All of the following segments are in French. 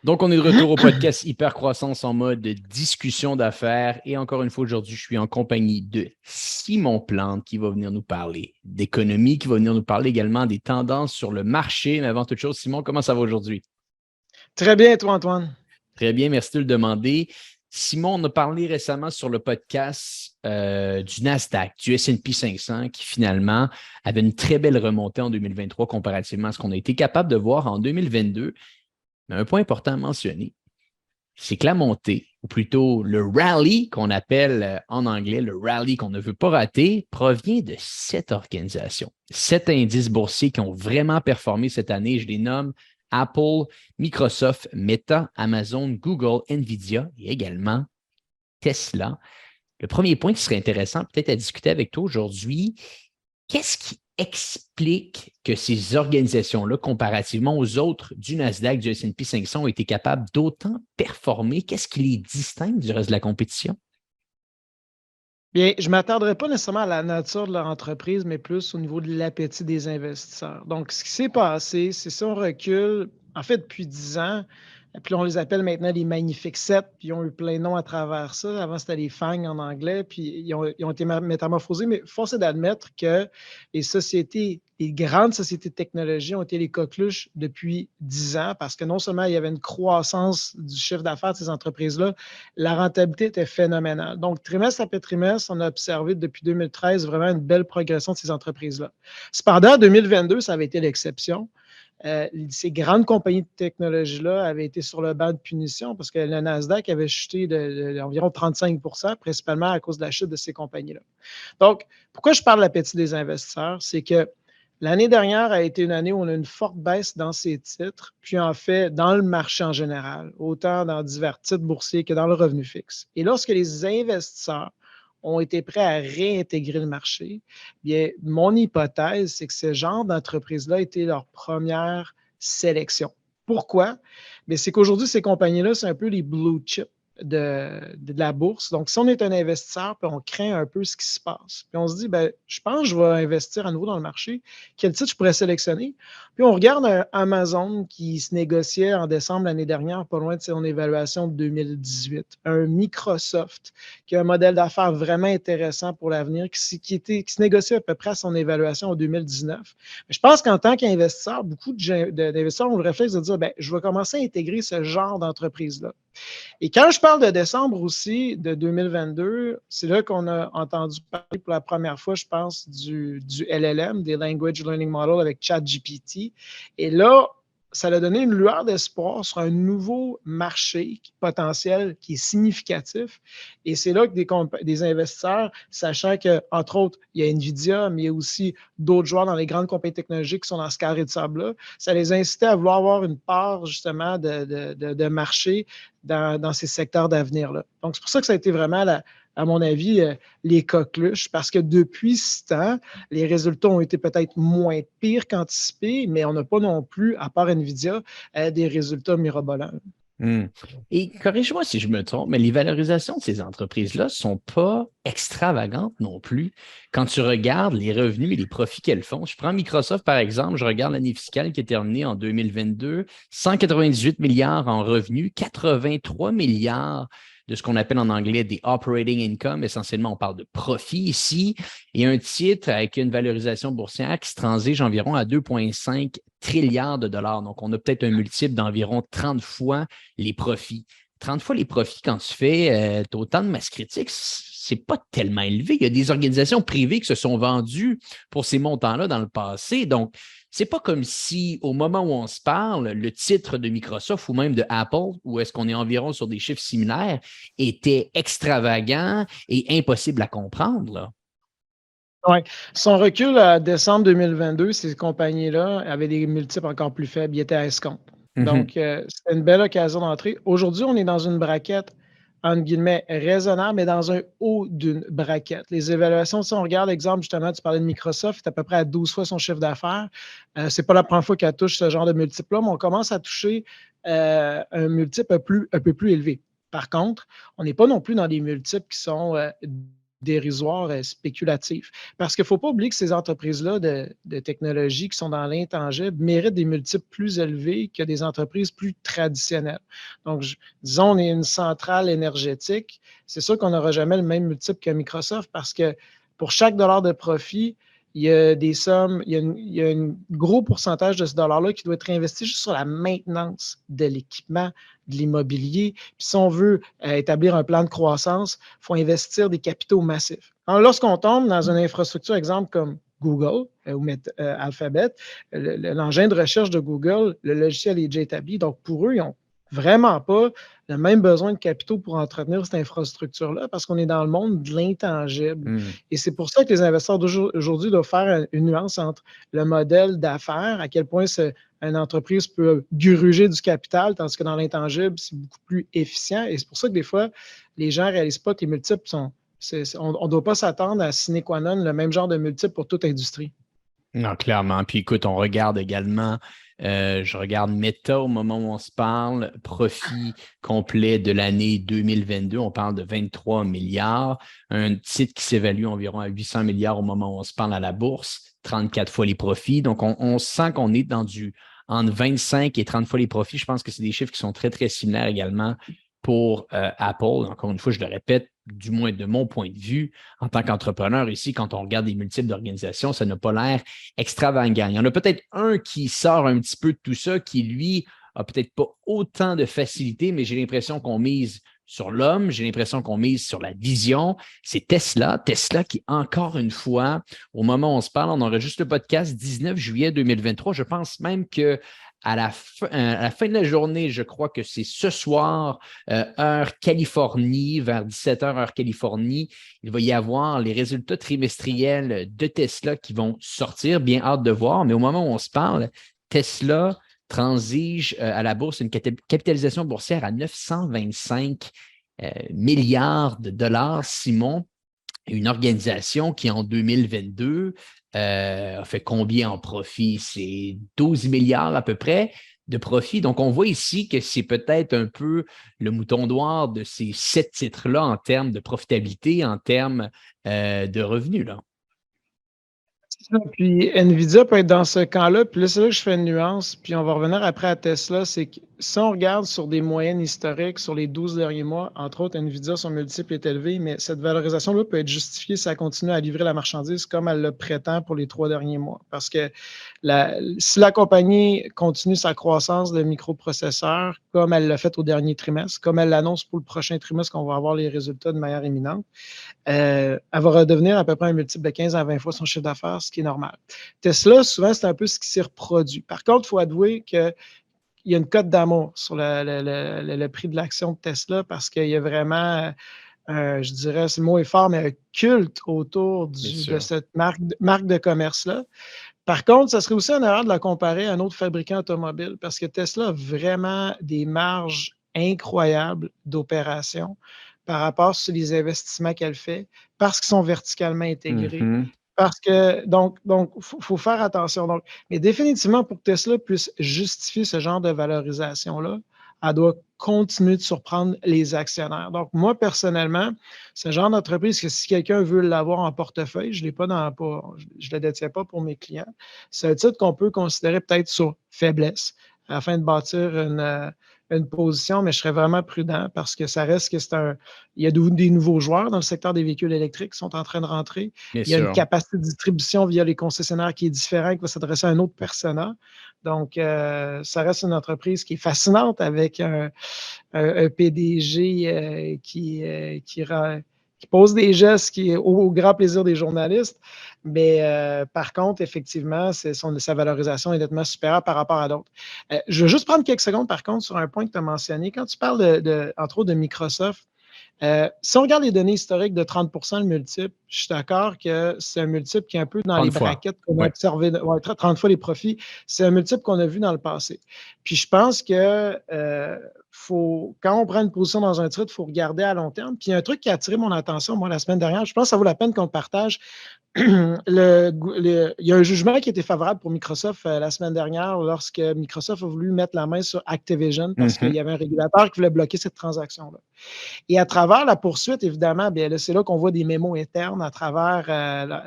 Donc, on est de retour au podcast Hypercroissance en mode discussion d'affaires. Et encore une fois, aujourd'hui, je suis en compagnie de Simon Plante qui va venir nous parler d'économie, qui va venir nous parler également des tendances sur le marché. Mais avant toute chose, Simon, comment ça va aujourd'hui? Très bien, toi, Antoine. Très bien, merci de le demander. Simon, on a parlé récemment sur le podcast du Nasdaq, du S&P 500, qui finalement avait une très belle remontée en 2023 comparativement à ce qu'on a été capable de voir en 2022. Mais un point important à mentionner, c'est que la montée, ou plutôt le rally qu'on appelle en anglais, le rally qu'on ne veut pas rater, provient de 7 organisations, 7 indices boursiers qui ont vraiment performé cette année. Je les nomme Apple, Microsoft, Meta, Amazon, Google, Nvidia et également Tesla. Le premier point qui serait intéressant peut-être à discuter avec toi aujourd'hui, qu'est-ce qui explique que ces organisations-là, comparativement aux autres du Nasdaq, du S&P 500, ont été capables d'autant performer? Qu'est-ce qui les distingue du reste de la compétition? Bien, je ne m'attarderai pas nécessairement à la nature de leur entreprise, mais plus au niveau de l'appétit des investisseurs. Donc, ce qui s'est passé, c'est si on recule, en fait, depuis 10 ans, puis on les appelle maintenant les Magnifiques 7, puis ils ont eu plein de noms à travers ça. Avant, c'était les FANG en anglais, puis ils ont été métamorphosés, mais force est d'admettre que les grandes sociétés de technologie ont été les coqueluches depuis 10 ans, parce que non seulement il y avait une croissance du chiffre d'affaires de ces entreprises-là, la rentabilité était phénoménale. Donc, trimestre après trimestre, on a observé depuis 2013 vraiment une belle progression de ces entreprises-là. Cependant, en 2022, ça avait été l'exception. Ces grandes compagnies de technologie-là avaient été sur le banc de punition parce que le Nasdaq avait chuté d'environ 35 principalement à cause de la chute de ces compagnies-là. Donc, pourquoi je parle de l'appétit des investisseurs? C'est que l'année dernière a été une année où on a une forte baisse dans ces titres, puis en fait, dans le marché en général, autant dans divers titres boursiers que dans le revenu fixe. Et lorsque les investisseurs ont été prêts à réintégrer le marché, bien, mon hypothèse, c'est que ce genre d'entreprise-là était leur première sélection. Pourquoi? Bien, c'est qu'aujourd'hui, ces compagnies-là, c'est un peu les blue chips de la bourse. Donc, si on est un investisseur, puis on craint un peu ce qui se passe, puis on se dit, ben, je pense que je vais investir à nouveau dans le marché, quel titre je pourrais sélectionner? Puis on regarde un Amazon qui se négociait en décembre l'année dernière, pas loin de son évaluation de 2018, un Microsoft qui a un modèle d'affaires vraiment intéressant pour l'avenir, qui se négocie à peu près à son évaluation en 2019. Mais je pense qu'en tant qu'investisseur, beaucoup d'investisseurs ont le réflexe de dire, ben, je vais commencer à intégrer ce genre d'entreprise-là. Et quand je parle de décembre aussi de 2022, c'est là qu'on a entendu parler pour la première fois, je pense, du LLM, des Language Learning Model avec ChatGPT. Et là, ça a donné une lueur d'espoir sur un nouveau marché potentiel qui est significatif. Et c'est là que des investisseurs, sachant qu'entre autres, il y a Nvidia, mais il y a aussi d'autres joueurs dans les grandes compagnies technologiques qui sont dans ce carré de sable-là, ça les incitait à vouloir avoir une part justement de marché dans ces secteurs d'avenir-là. Donc, c'est pour ça que ça a été vraiment, à mon avis, les coqueluches, parce que depuis ce temps, les résultats ont été peut-être moins pires qu'anticipés, mais on n'a pas non plus, à part NVIDIA, des résultats mirobolants. Hmm. Et corrige-moi si je me trompe, mais les valorisations de ces entreprises-là ne sont pas extravagantes non plus. Quand tu regardes les revenus et les profits qu'elles font, je prends Microsoft par exemple, je regarde l'année fiscale qui est terminée en 2022, 198 milliards en revenus, 83 milliards de ce qu'on appelle en anglais des operating income. Essentiellement, on parle de profit ici. Et un titre avec une valorisation boursière qui se transige environ à 2,5 trilliards de dollars. Donc, on a peut-être un multiple d'environ 30 fois les profits. 30 fois les profits, quand tu fais autant de masse critique, c'est pas tellement élevé. Il y a des organisations privées qui se sont vendues pour ces montants-là dans le passé. Donc, c'est pas comme si, au moment où on se parle, le titre de Microsoft ou même de Apple, où est-ce qu'on est environ sur des chiffres similaires, était extravagant et impossible à comprendre, là. Oui. Son recul à décembre 2022, ces compagnies-là avaient des multiples encore plus faibles. Ils étaient à escompte. Donc, c'était une belle occasion d'entrer. Aujourd'hui, on est dans une braquette, entre guillemets, raisonnable, mais dans un haut d'une braquette. Les évaluations, si on regarde, exemple, justement, tu parlais de Microsoft, c'est à peu près à 12 fois son chiffre d'affaires. C'est pas la première fois qu'elle touche ce genre de multiple-là, mais on commence à toucher un multiple un peu plus élevé. Par contre, on n'est pas non plus dans des multiples qui sont dérisoire, spéculatif. Parce qu'il ne faut pas oublier que ces entreprises-là de technologie qui sont dans l'intangible méritent des multiples plus élevés que des entreprises plus traditionnelles. Donc, disons, on est une centrale énergétique, c'est sûr qu'on n'aura jamais le même multiple que Microsoft parce que pour chaque dollar de profit, il y a des sommes, il y a un gros pourcentage de ce dollar-là qui doit être investi juste sur la maintenance de l'équipement, de l'immobilier. Puis si on veut établir un plan de croissance, il faut investir des capitaux massifs. Alors, lorsqu'on tombe dans une infrastructure, exemple comme Google ou Alphabet, l'engin de recherche de Google, le logiciel est déjà établi. Donc, pour eux, ils n'ont vraiment pas le même besoin de capitaux pour entretenir cette infrastructure-là parce qu'on est dans le monde de l'intangible. Et c'est pour ça que les investisseurs d'aujourd'hui doivent faire une nuance entre le modèle d'affaires, à quel point une entreprise peut gruger du capital, tandis que dans l'intangible, c'est beaucoup plus efficient. Et c'est pour ça que des fois, les gens ne réalisent pas que les multiples sont. On ne doit pas s'attendre à sine qua non le même genre de multiples pour toute industrie. Non, clairement. Puis écoute, on regarde également, je regarde Meta au moment où on se parle, profit complet de l'année 2022, on parle de 23 milliards, un titre qui s'évalue environ à 800 milliards au moment où on se parle à la bourse, 34 fois les profits. Donc, on sent qu'on est dans entre 25 et 30 fois les profits. Je pense que c'est des chiffres qui sont très, très similaires également pour Apple. Encore une fois, je le répète, du moins de mon point de vue, en tant qu'entrepreneur ici, quand on regarde les multiples d'organisations, ça n'a pas l'air extravagant. Il y en a peut-être un qui sort un petit peu de tout ça, qui, lui, a peut-être pas autant de facilité, mais j'ai l'impression qu'on mise sur l'homme, j'ai l'impression qu'on mise sur la vision. C'est Tesla. Tesla qui, encore une fois, au moment où on se parle, on enregistre le podcast 19 juillet 2023. Je pense même que à la fin de la journée, je crois que c'est ce soir, heure Californie, vers 17h, heure Californie, il va y avoir les résultats trimestriels de Tesla qui vont sortir. Bien hâte de voir. Mais au moment où on se parle, Tesla transige à la bourse une capitalisation boursière à 925 milliards de dollars, Simon. Une organisation qui, en 2022, a fait combien en profit? C'est 12 milliards à peu près de profit. Donc, on voit ici que c'est peut-être un peu le mouton noir de ces 7 titres-là en termes de profitabilité, en termes de revenus, là. Puis Nvidia peut être dans ce camp-là. Puis là, c'est là que je fais une nuance. Puis on va revenir après à Tesla. C'est que si on regarde sur des moyennes historiques, sur les 12 derniers mois, entre autres, Nvidia, son multiple est élevé, mais cette valorisation-là peut être justifiée si elle continue à livrer la marchandise comme elle le prétend pour les 3 derniers mois. Parce que si la compagnie continue sa croissance de microprocesseurs comme elle l'a fait au dernier trimestre, comme elle l'annonce pour le prochain trimestre, qu'on va avoir les résultats de manière imminente, elle va redevenir à peu près un multiple de 15 à 20 fois son chiffre d'affaires, ce qui est normal. Tesla, souvent, c'est un peu ce qui s'est reproduit. Par contre, il faut avouer qu'il y a une cote d'amour sur le prix de l'action de Tesla parce qu'il y a vraiment, je dirais, ce mot est fort, mais un culte autour de cette marque de commerce-là. Par contre, ça serait aussi une erreur de la comparer à un autre fabricant automobile parce que Tesla a vraiment des marges incroyables d'opération par rapport sur les investissements qu'elle fait, parce qu'ils sont verticalement intégrés. Parce que, donc, faut faire attention. Donc, mais définitivement, pour que Tesla puisse justifier ce genre de valorisation-là, elle doit continuer de surprendre les actionnaires. Donc, moi, personnellement, ce genre d'entreprise que si quelqu'un veut l'avoir en portefeuille, je ne le détiens pas pour mes clients. C'est un titre qu'on peut considérer peut-être sur faiblesse afin de bâtir une position, mais je serais vraiment prudent parce que ça reste que il y a des nouveaux joueurs dans le secteur des véhicules électriques qui sont en train de rentrer. Il y a une capacité de distribution via les concessionnaires qui est différente, qui va s'adresser à un autre persona. Donc, ça reste une entreprise qui est fascinante avec un PDG qui pose des gestes qui est au grand plaisir des journalistes. Mais par contre, effectivement, sa valorisation est nettement supérieure par rapport à d'autres. Je veux juste prendre quelques secondes, par contre, sur un point que tu as mentionné. Quand tu parles, entre autres, de Microsoft, si on regarde les données historiques de 30 le multiple, je suis d'accord que c'est un multiple qui est un peu dans les braquettes qu'on a observé, 30 fois les profits. C'est un multiple qu'on a vu dans le passé. Puis je pense que quand on prend une position dans un titre, il faut regarder à long terme. Puis il y a un truc qui a attiré mon attention, moi, la semaine dernière. Je pense que ça vaut la peine qu'on le partage. Il y a un jugement qui était favorable pour Microsoft la semaine dernière lorsque Microsoft a voulu mettre la main sur Activision parce qu'il y avait un régulateur qui voulait bloquer cette transaction-là. Et à travers travers la poursuite, évidemment, bien là, c'est là qu'on voit des mémos internes à travers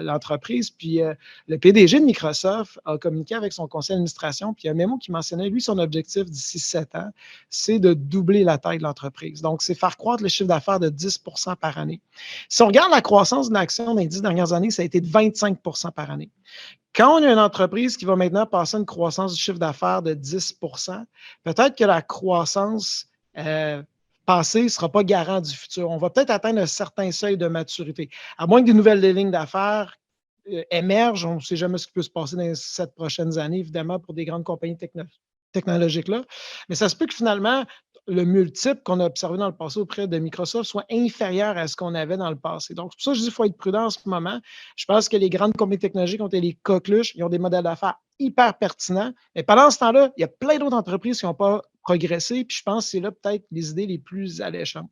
l'entreprise. Puis le PDG de Microsoft a communiqué avec son conseil d'administration, puis il y a un mémo qui mentionnait, lui, son objectif d'ici 7 ans, c'est de doubler la taille de l'entreprise. Donc, c'est faire croître le chiffre d'affaires de 10 par année. Si on regarde la croissance de l'action dans les 10 dernières années, ça a été de 25 par année. Quand on a une entreprise qui va maintenant passer une croissance du chiffre d'affaires de 10 peut-être que la croissance passée ne sera pas garant du futur. On va peut-être atteindre un certain seuil de maturité. À moins que des nouvelles lignes d'affaires émergent, on ne sait jamais ce qui peut se passer dans les 7 prochaines années, évidemment, pour des grandes compagnies technologiques-là. Mais ça se peut que finalement, le multiple qu'on a observé dans le passé auprès de Microsoft soit inférieur à ce qu'on avait dans le passé. Donc, c'est pour ça que je dis qu'il faut être prudent en ce moment. Je pense que les grandes compagnies technologiques ont été les coqueluches, ils ont des modèles d'affaires hyper pertinents. Mais pendant ce temps-là, il y a plein d'autres entreprises qui n'ont pas progressé. Puis je pense que c'est là peut-être les idées les plus alléchantes.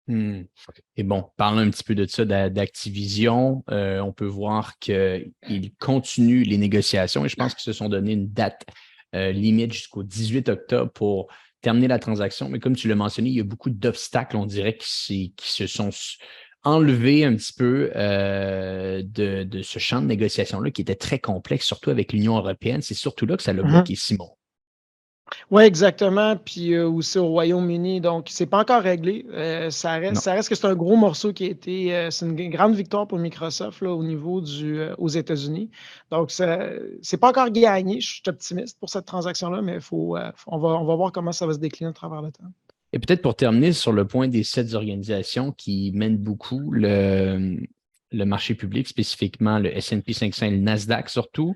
Et bon, parlons un petit peu de ça, d'Activision. On peut voir qu'ils continuent les négociations et je pense qu'ils se sont donné une date limite jusqu'au 18 octobre pour terminer la transaction. Mais comme tu l'as mentionné, il y a beaucoup d'obstacles, on dirait, qui se sont enlevés un petit peu de ce champ de négociation-là qui était très complexe, surtout avec l'Union européenne. C'est surtout là que ça l'a bloqué, Simon. Oui, exactement. Puis aussi au Royaume-Uni. Donc, c'est pas encore réglé. Ça reste que c'est un gros morceau qui a été. C'est une grande victoire pour Microsoft là, au niveau aux États-Unis. Donc, c'est pas encore gagné. Je suis optimiste pour cette transaction-là, mais on va voir comment ça va se décliner à travers le temps. Et peut-être pour terminer sur le point des 7 organisations qui mènent beaucoup le marché public, spécifiquement le S&P 500 et le Nasdaq surtout.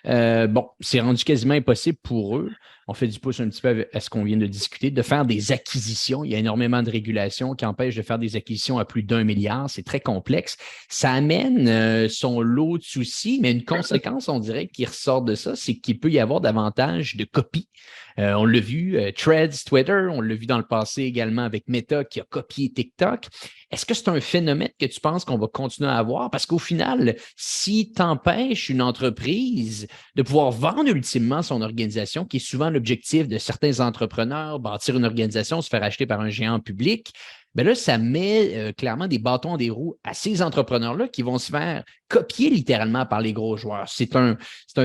Bon, c'est rendu quasiment impossible pour eux. On fait du pouce un petit peu à ce qu'on vient de discuter, de faire des acquisitions. Il y a énormément de régulations qui empêchent de faire des acquisitions à plus d'1 milliard. C'est très complexe. Ça amène son lot de soucis, mais une conséquence, on dirait, qui ressort de ça, c'est qu'il peut y avoir davantage de copies. On l'a vu, Threads, Twitter, on l'a vu dans le passé également avec Meta qui a copié TikTok. Est-ce que c'est un phénomène que tu penses qu'on va continuer à avoir? Parce qu'au final, si tu empêches une entreprise de pouvoir vendre ultimement son organisation, qui est souvent l'objectif de certains entrepreneurs, bâtir une organisation, se faire acheter par un géant public, bien là, ça met clairement des bâtons des roues à ces entrepreneurs-là qui vont se faire copier littéralement par les gros joueurs. C'est un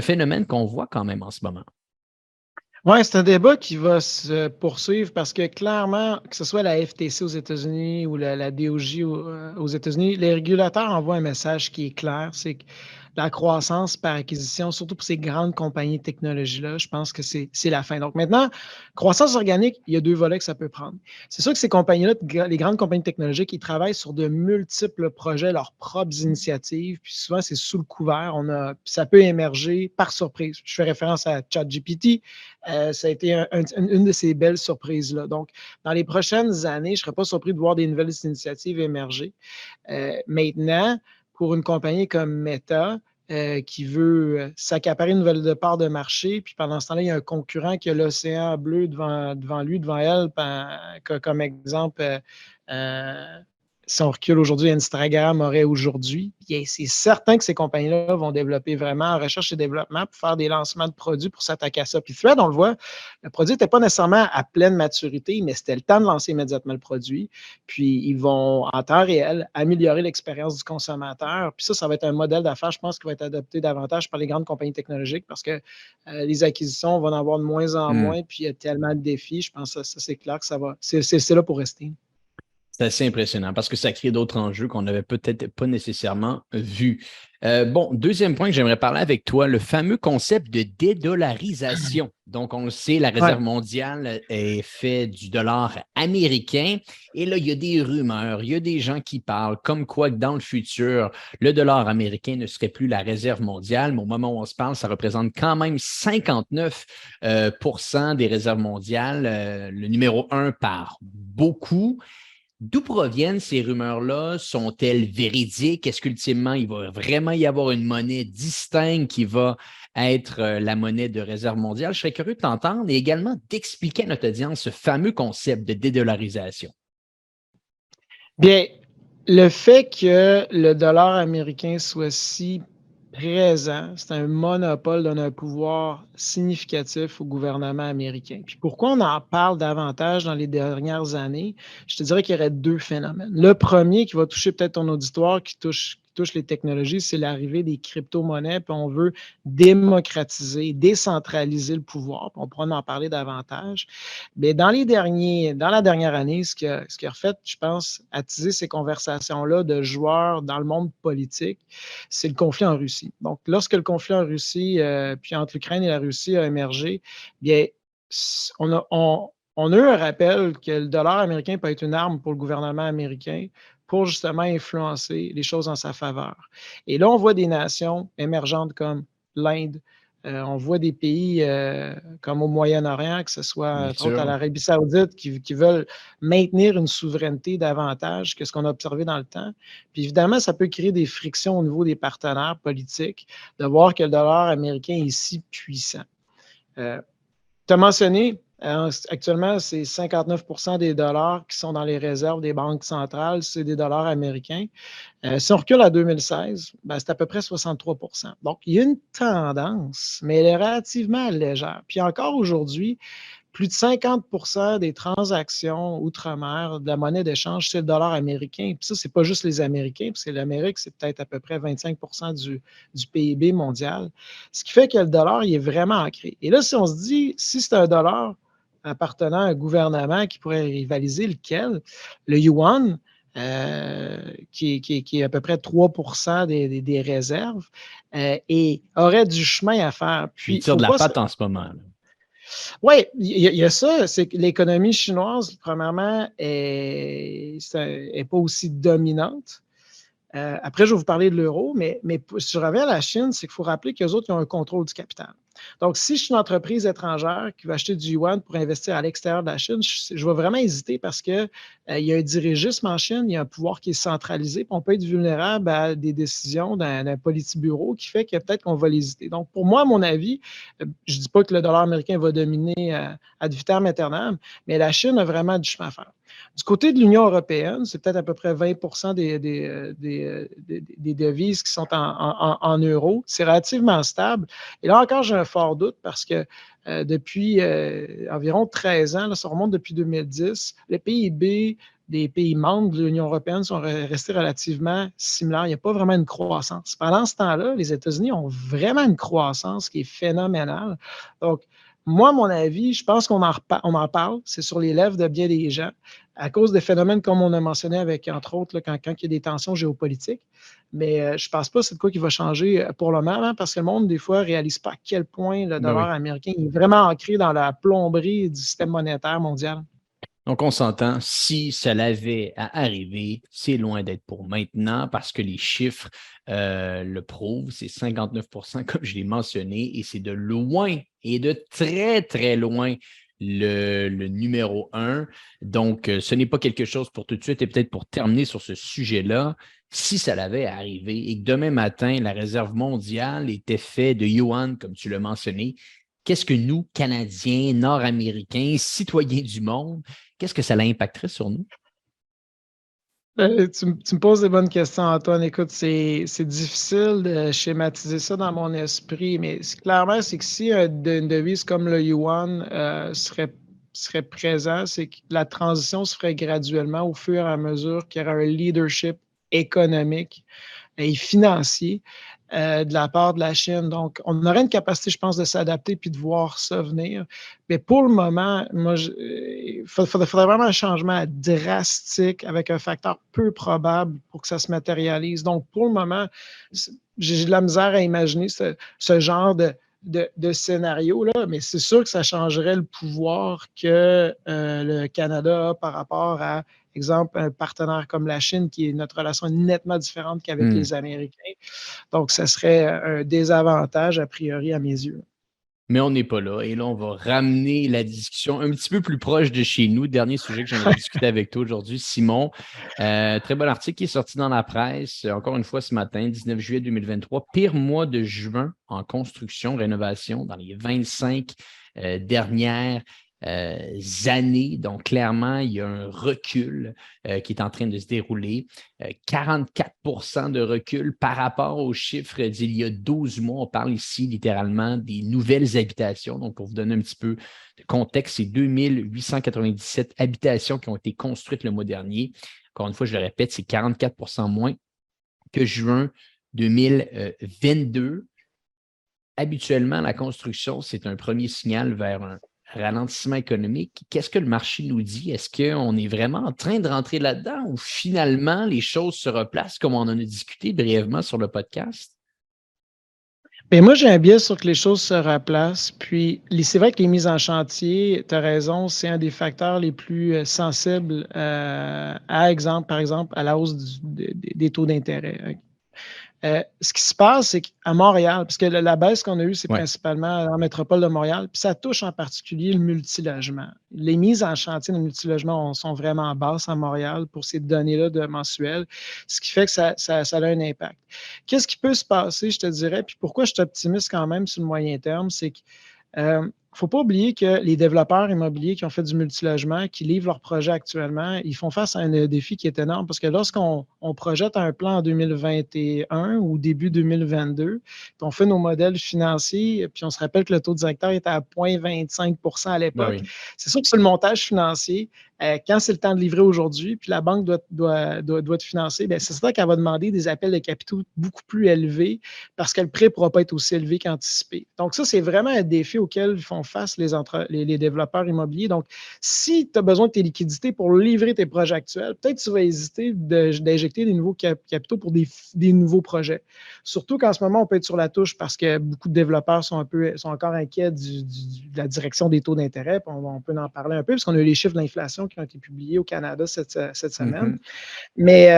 phénomène qu'on voit quand même en ce moment. Oui, c'est un débat qui va se poursuivre parce que clairement, que ce soit la FTC aux États-Unis ou la DOJ aux États-Unis, les régulateurs envoient un message qui est clair, c'est que la croissance par acquisition, surtout pour ces grandes compagnies de technologie-là, je pense que c'est la fin. Donc maintenant, croissance organique, il y a 2 volets que ça peut prendre. C'est sûr que ces compagnies-là, les grandes compagnies technologiques, ils travaillent sur de multiples projets, leurs propres initiatives, puis souvent c'est sous le couvert. Ça peut émerger par surprise. Je fais référence à ChatGPT. Ça a été une de ces belles surprises-là. Donc, dans les prochaines années, je ne serais pas surpris de voir des nouvelles initiatives émerger. Maintenant, pour une compagnie comme Meta, qui veut s'accaparer une nouvelle part de marché, puis pendant ce temps-là, il y a un concurrent qui a l'océan bleu devant lui, devant elle, comme exemple, si on recule aujourd'hui, Instagram aurait aujourd'hui, c'est certain que ces compagnies-là vont développer vraiment en recherche et développement pour faire des lancements de produits pour s'attaquer à ça. Puis Thread, on le voit, le produit n'était pas nécessairement à pleine maturité, mais c'était le temps de lancer immédiatement le produit. Puis ils vont, en temps réel, améliorer l'expérience du consommateur. Puis ça va être un modèle d'affaires, je pense, qui va être adopté davantage par les grandes compagnies technologiques parce que les acquisitions vont en avoir de moins en moins, puis il y a tellement de défis. Je pense que ça c'est clair que c'est là pour rester. C'est assez impressionnant parce que ça crée d'autres enjeux qu'on n'avait peut-être pas nécessairement vus. Bon, deuxième point que j'aimerais parler avec toi, le fameux concept de dédollarisation. Donc, on le sait, la Réserve mondiale est faite du dollar américain. Et là, il y a des rumeurs, il y a des gens qui parlent comme quoi que dans le futur, le dollar américain ne serait plus la Réserve mondiale. Mais au moment où on se parle, ça représente quand même 59 des réserves mondiales, le numéro 1 par beaucoup. D'où proviennent ces rumeurs-là? Sont-elles véridiques? Est-ce qu'ultimement, il va vraiment y avoir une monnaie distincte qui va être la monnaie de réserve mondiale? Je serais curieux de t'entendre et également d'expliquer à notre audience ce fameux concept de dédollarisation. Bien, le fait que le dollar américain soit si présent, c'est un monopole, donne un pouvoir significatif au gouvernement américain. Puis pourquoi on en parle davantage dans les dernières années? Je te dirais qu'il y aurait deux phénomènes. Le premier qui va toucher peut-être ton auditoire, qui touche les technologies, c'est l'arrivée des crypto-monnaies, puis on veut démocratiser, décentraliser le pouvoir, puis on pourra en parler davantage. Mais dans la dernière année, ce qui a refait, je pense, attiser ces conversations-là de joueurs dans le monde politique, c'est le conflit en Russie. Donc, lorsque le conflit en Russie, puis entre l'Ukraine et la Russie a émergé, bien, on a eu un rappel que le dollar américain peut être une arme pour le gouvernement américain pour justement influencer les choses en sa faveur. Et là, on voit des nations émergentes comme l'Inde, on voit des pays comme au Moyen-Orient, que ce soit Bien entre autres à sûr. l'Arabie saoudite, qui veulent maintenir une souveraineté davantage que ce qu'on a observé dans le temps. Puis évidemment, ça peut créer des frictions au niveau des partenaires politiques, de voir que le dollar américain est si puissant. Tu as mentionné, actuellement, c'est 59% des dollars qui sont dans les réserves des banques centrales, c'est des dollars américains. Si on recule à 2016, ben, c'est à peu près 63%. Donc, il y a une tendance, mais elle est relativement légère. Puis encore aujourd'hui, plus de 50% des transactions outre-mer de la monnaie d'échange, c'est le dollar américain. Puis ça, c'est pas juste les Américains, parce que l'Amérique, c'est peut-être à peu près 25% du PIB mondial. Ce qui fait que le dollar, il est vraiment ancré. Et là, si on se dit, si c'est un dollar appartenant à un gouvernement qui pourrait rivaliser, lequel? Le yuan, qui est à peu près 3% des réserves, et aurait du chemin à faire. Il Puis, il ne tire faut de la pas patte en ce moment, là. oui, il y a ça, c'est que l'économie chinoise, premièrement, est pas aussi dominante. Après, je vais vous parler de l'euro, mais si je reviens à la Chine, c'est qu'il faut rappeler qu'eux autres, ils ont un contrôle du capital. Donc, si je suis une entreprise étrangère qui va acheter du yuan pour investir à l'extérieur de la Chine, je vais vraiment hésiter parce que il y a un dirigisme en Chine, il y a un pouvoir qui est centralisé, puis on peut être vulnérable à des décisions d'un politburo qui fait que peut-être qu'on va l'hésiter. Donc, pour moi, à mon avis, je ne dis pas que le dollar américain va dominer ad vitam aeternam, mais la Chine a vraiment du chemin à faire. Du côté de l'Union européenne, c'est peut-être à peu près 20% des devises qui sont en euros. C'est relativement stable. Et là encore, j'ai un fort doute parce que depuis environ 13 ans, là, ça remonte depuis 2010, le PIB des pays membres de l'Union européenne sont restés relativement similaires. Il n'y a pas vraiment une croissance. Pendant ce temps-là, les États-Unis ont vraiment une croissance qui est phénoménale. Donc, moi, à mon avis, je pense qu'on en parle, c'est sur les lèvres de bien des gens, à cause des phénomènes comme on a mentionné avec, entre autres, là, quand il y a des tensions géopolitiques. Mais je ne pense pas que c'est de quoi qui va changer pour le moment, hein, parce que le monde, des fois, ne réalise pas à quel point le Ben dollar oui. américain est vraiment ancré dans la plomberie du système monétaire mondial. Donc, on s'entend, si ça l'avait à arriver, c'est loin d'être pour maintenant parce que les chiffres le prouvent. C'est 59%, comme je l'ai mentionné, et c'est de loin et de très, très loin le numéro un. Donc, ce n'est pas quelque chose pour tout de suite. Et peut-être pour terminer sur ce sujet-là, si ça l'avait à arriver et que demain matin, la réserve mondiale était faite de yuan, comme tu l'as mentionné, qu'est-ce que nous, Canadiens, Nord-Américains, citoyens du monde, qu'est-ce que ça l'impacterait sur nous? Tu me poses des bonnes questions, Antoine. Écoute, c'est difficile de schématiser ça dans mon esprit, mais clairement, c'est que si une devise comme le yuan serait présent, c'est que la transition se ferait graduellement au fur et à mesure qu'il y aura un leadership économique et financier de la part de la Chine. Donc, on aurait une capacité, je pense, de s'adapter puis de voir ça venir. Mais pour le moment, moi, il faudrait vraiment un changement drastique avec un facteur peu probable pour que ça se matérialise. Donc, pour le moment, j'ai de la misère à imaginer ce genre de scénario-là, mais c'est sûr que ça changerait le pouvoir que le Canada a par rapport à, exemple, un partenaire comme la Chine, qui est notre relation nettement différente qu'avec Hmm. les Américains. Donc, ça serait un désavantage, a priori, à mes yeux. Mais on n'est pas là. Et là, on va ramener la discussion un petit peu plus proche de chez nous. Dernier sujet que j'aimerais discuter avec toi aujourd'hui, Simon. Très bon article qui est sorti dans la presse, encore une fois ce matin, 19 juillet 2023. Pire mois de juin en construction, rénovation dans les 25 dernières années. Donc, clairement, il y a un recul qui est en train de se dérouler. 44 de recul par rapport aux chiffres d'il y a 12 mois. On parle ici littéralement des nouvelles habitations. Donc, pour vous donner un petit peu de contexte, c'est 2897 habitations qui ont été construites le mois dernier. Encore une fois, je le répète, c'est 44 moins que juin 2022. Habituellement, la construction, c'est un premier signal vers un ralentissement économique. Qu'est-ce que le marché nous dit? Est-ce qu'on est vraiment en train de rentrer là-dedans ou finalement les choses se replacent comme on en a discuté brièvement sur le podcast? Mais moi, j'ai un biais sur que les choses se replacent. Puis, c'est vrai que les mises en chantier, tu as raison, c'est un des facteurs les plus sensibles par exemple, à la hausse des taux d'intérêt. Ce qui se passe, c'est qu'à Montréal, parce que la baisse qu'on a eue, c'est Oui, principalement en métropole de Montréal, puis ça touche en particulier le multilogement. Les mises en chantier de multilogement sont vraiment basses à Montréal pour ces données-là de mensuelles, ce qui fait que ça a un impact. Qu'est-ce qui peut se passer, je te dirais, puis pourquoi je suis optimiste quand même sur le moyen terme, c'est que ne faut pas oublier que les développeurs immobiliers qui ont fait du multilogement, qui livrent leurs projets actuellement, ils font face à un défi qui est énorme parce que lorsqu'on projette un plan en 2021 ou début 2022, puis on fait nos modèles financiers, puis on se rappelle que le taux directeur était à 0,25 à ben l'époque, oui. c'est sûr que sur le montage financier, quand c'est le temps de livrer aujourd'hui, puis la banque doit te financer, bien, c'est certain qu'elle va demander des appels de capitaux beaucoup plus élevés parce que le prêt ne pourra pas être aussi élevé qu'anticipé. Donc, ça, c'est vraiment un défi auquel font face les développeurs immobiliers. Donc, si tu as besoin de tes liquidités pour livrer tes projets actuels, peut-être que tu vas hésiter d'injecter des nouveaux capitaux pour des nouveaux projets. Surtout qu'en ce moment, on peut être sur la touche parce que beaucoup de développeurs sont encore inquiets de la direction des taux d'intérêt. On peut en parler un peu parce qu'on a eu les chiffres de l'inflation qui ont été publiés au Canada cette semaine. Mhm. Mais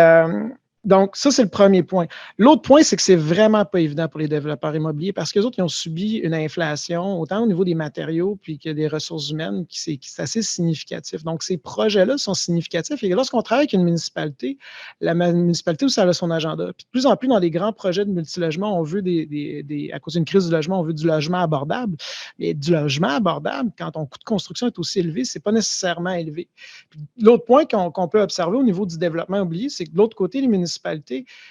donc, ça, c'est le premier point. L'autre point, c'est que c'est vraiment pas évident pour les développeurs immobiliers parce qu'eux autres, ils ont subi une inflation, autant au niveau des matériaux puis que des ressources humaines, qui c'est assez significatif. Donc, ces projets-là sont significatifs. Et lorsqu'on travaille avec une municipalité, la municipalité aussi, elle a son agenda. Puis de plus en plus, dans les grands projets de multilogement, on veut à cause d'une crise du logement, on veut du logement abordable. Mais du logement abordable, quand ton coût de construction est aussi élevé, c'est pas nécessairement élevé. L'autre point qu'on peut observer au niveau du développement immobilier, c'est que de l'autre côté, les municipalités,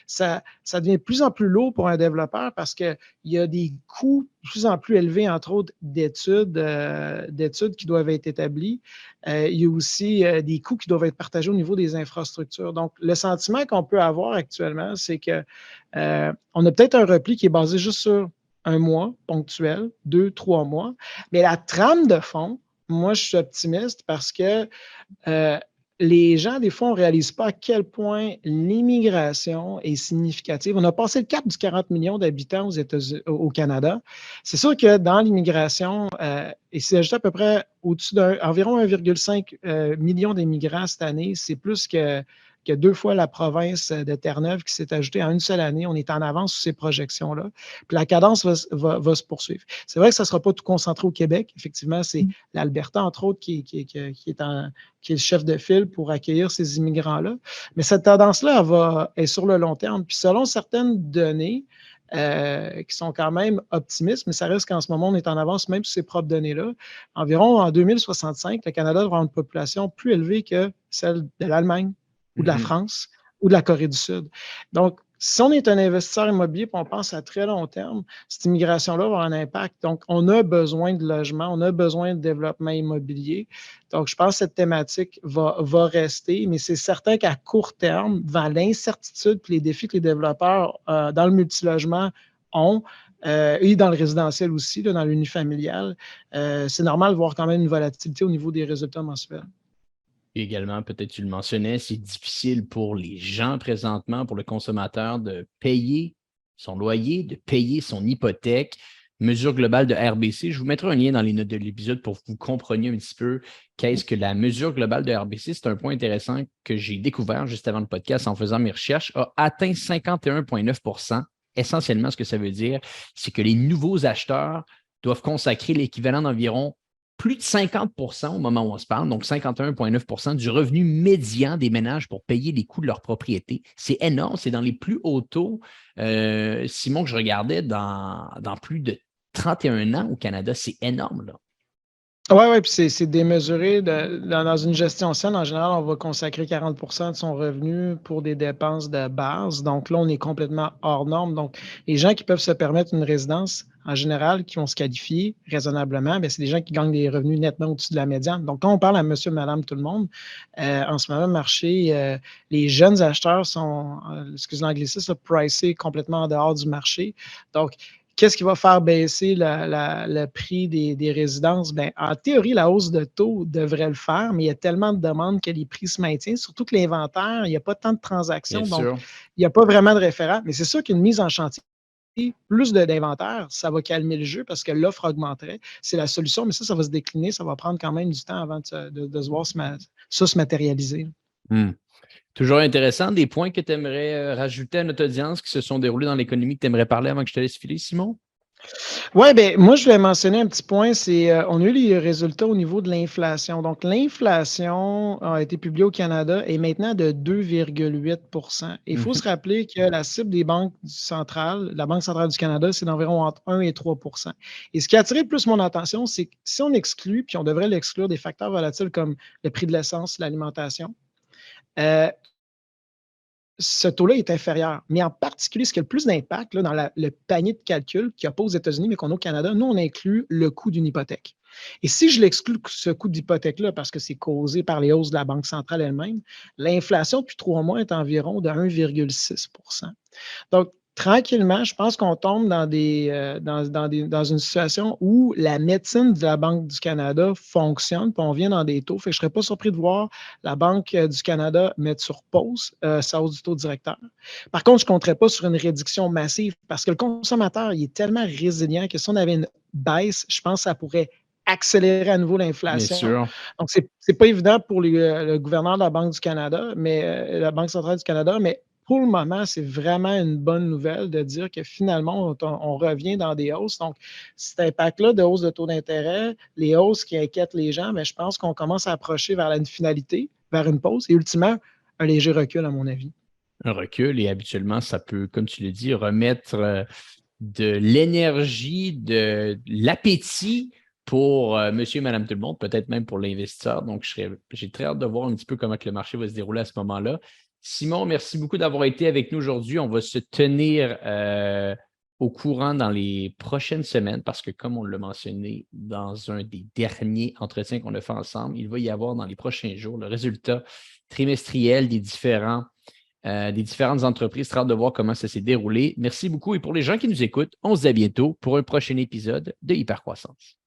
ça devient de plus en plus lourd pour un développeur parce qu'il y a des coûts de plus en plus élevés, entre autres, d'études qui doivent être établies. Il y a aussi des coûts qui doivent être partagés au niveau des infrastructures. Donc, le sentiment qu'on peut avoir actuellement, c'est qu'on a peut-être un repli qui est basé juste sur un mois ponctuel, 2, 3 mois, mais la trame de fond, moi, je suis optimiste parce que euh, les gens, des fois, on ne réalise pas à quel point l'immigration est significative. On a passé le cap du 40 millions d'habitants au Canada. C'est sûr que dans l'immigration, et c'est juste à peu près au-dessus d'environ 1,5 million d'immigrants cette année, c'est plus que 2 fois la province de Terre-Neuve qui s'est ajoutée en une seule année. On est en avance sur ces projections-là. Puis la cadence va se poursuivre. C'est vrai que ça ne sera pas tout concentré au Québec. Effectivement, c'est l'Alberta, entre autres, qui est le chef de file pour accueillir ces immigrants-là. Mais cette tendance-là est sur le long terme. Puis selon certaines données, qui sont quand même optimistes, mais ça reste qu'en ce moment, on est en avance même sur ces propres données-là. Environ en 2065, le Canada devra avoir une population plus élevée que celle de l'Allemagne ou de la Mhm. France ou de la Corée du Sud. Donc, si on est un investisseur immobilier et on pense à très long terme, cette immigration-là va avoir un impact. Donc, on a besoin de logements, on a besoin de développement immobilier. Donc, je pense que cette thématique va rester, mais c'est certain qu'à court terme, devant l'incertitude et les défis que les développeurs dans le multilogement ont, et dans le résidentiel aussi, là, dans l'unifamilial, c'est normal de voir quand même une volatilité au niveau des résultats mensuels. Et également, peut-être tu le mentionnais, c'est difficile pour les gens présentement, pour le consommateur, de payer son loyer, de payer son hypothèque. Mesure globale de RBC. Je vous mettrai un lien dans les notes de l'épisode pour que vous compreniez un petit peu qu'est-ce que la mesure globale de RBC. C'est un point intéressant que j'ai découvert juste avant le podcast en faisant mes recherches, a atteint 51,9 %. Essentiellement, ce que ça veut dire, c'est que les nouveaux acheteurs doivent consacrer l'équivalent d'environ plus de 50 au moment où on se parle, donc 51,9 du revenu médian des ménages pour payer les coûts de leur propriété. C'est énorme, c'est dans les plus hauts taux, Simon, que je regardais dans plus de 31 ans au Canada. C'est énorme, là. Oui, oui, puis c'est démesuré. Dans une gestion saine, en général, on va consacrer 40 de son revenu pour des dépenses de base. Donc là, on est complètement hors norme. Donc, les gens qui peuvent se permettre une résidence, en général, qui vont se qualifier raisonnablement, bien, c'est des gens qui gagnent des revenus nettement au-dessus de la médiane. Donc, quand on parle à monsieur, madame, tout le monde, en ce moment, le marché, les jeunes acheteurs sont, excusez l'anglicisme, pricés complètement en dehors du marché. Donc, qu'est-ce qui va faire baisser le prix des résidences? Bien, en théorie, la hausse de taux devrait le faire, mais il y a tellement de demandes que les prix se maintiennent, surtout que l'inventaire, il n'y a pas tant de Bien transactions, donc sûr. il n'y a pas vraiment de référent. Mais c'est sûr qu'une mise en chantier, plus d'inventaire, ça va calmer le jeu parce que l'offre augmenterait. C'est la solution, mais ça va se décliner, ça va prendre quand même du temps avant de se voir ça se matérialiser. Hmm. Toujours intéressant. Des points que tu aimerais rajouter à notre audience qui se sont déroulés dans l'économie que tu aimerais parler avant que je te laisse filer, Simon? Oui, bien, moi, je voulais mentionner un petit point, c'est on a eu les résultats au niveau de l'inflation. Donc, l'inflation a été publiée au Canada est maintenant de 2,8. Il faut se Mhm. rappeler que la cible des banques centrales, la Banque centrale du Canada, c'est d'environ entre 1 et 3. Et ce qui a attiré le plus mon attention, c'est que si on exclut, puis on devrait l'exclure des facteurs volatiles comme le prix de l'essence, l'alimentation, euh, ce taux-là est inférieur. Mais en particulier, ce qui a le plus d'impact là, dans le panier de calcul qu'il n'y a pas aux États-Unis, mais qu'on a au Canada, nous, on inclut le coût d'une hypothèque. Et si je l'exclus, ce coût d'hypothèque-là, parce que c'est causé par les hausses de la Banque centrale elle-même, l'inflation depuis 3 mois est environ de 1,6. Donc, tranquillement, je pense qu'on tombe dans une situation où la médecine de la Banque du Canada fonctionne, puis on vient dans des taux. Fait que je ne serais pas surpris de voir la Banque du Canada mettre sur pause sa hausse du taux directeur. Par contre, je ne compterais pas sur une réduction massive parce que le consommateur, il est tellement résilient que si on avait une baisse, je pense que ça pourrait accélérer à nouveau Bien l'inflation. sûr. Donc, ce n'est pas évident pour le gouverneur de la Banque du Canada, mais la Banque centrale du Canada, mais pour le moment, c'est vraiment une bonne nouvelle de dire que finalement, on revient dans des hausses. Donc, cet impact-là de hausse de taux d'intérêt, les hausses qui inquiètent les gens, mais je pense qu'on commence à approcher vers une finalité, vers une pause et ultimement, un léger recul, à mon avis. Un recul et habituellement, ça peut, comme tu l'as dit, remettre de l'énergie, de l'appétit pour monsieur et madame tout le monde, peut-être même pour l'investisseur. Donc, j'ai très hâte de voir un petit peu comment que le marché va se dérouler à ce moment-là. Simon, merci beaucoup d'avoir été avec nous aujourd'hui. On va se tenir au courant dans les prochaines semaines parce que, comme on l'a mentionné dans un des derniers entretiens qu'on a fait ensemble, il va y avoir dans les prochains jours le résultat trimestriel des différentes entreprises. Très hâte de voir comment ça s'est déroulé. Merci beaucoup. Et pour les gens qui nous écoutent, on se dit à bientôt pour un prochain épisode de Hypercroissance.